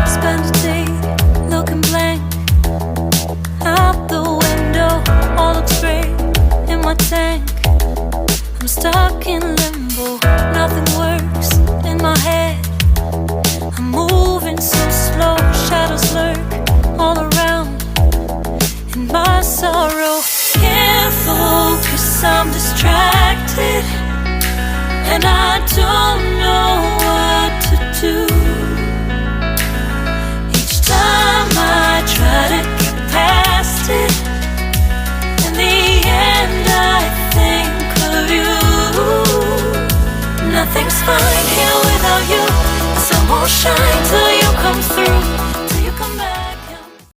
Spend a day looking blank out the window, all looks great in my tank. I'm stuck in limbo, nothing works in my head. I'm moving so slow, shadows lurk all around in my sorrow. Can't focus, I'm distracted, and I don't know what to do. Each time I try to get past it, in the end I think of you. Nothing's fine here without you.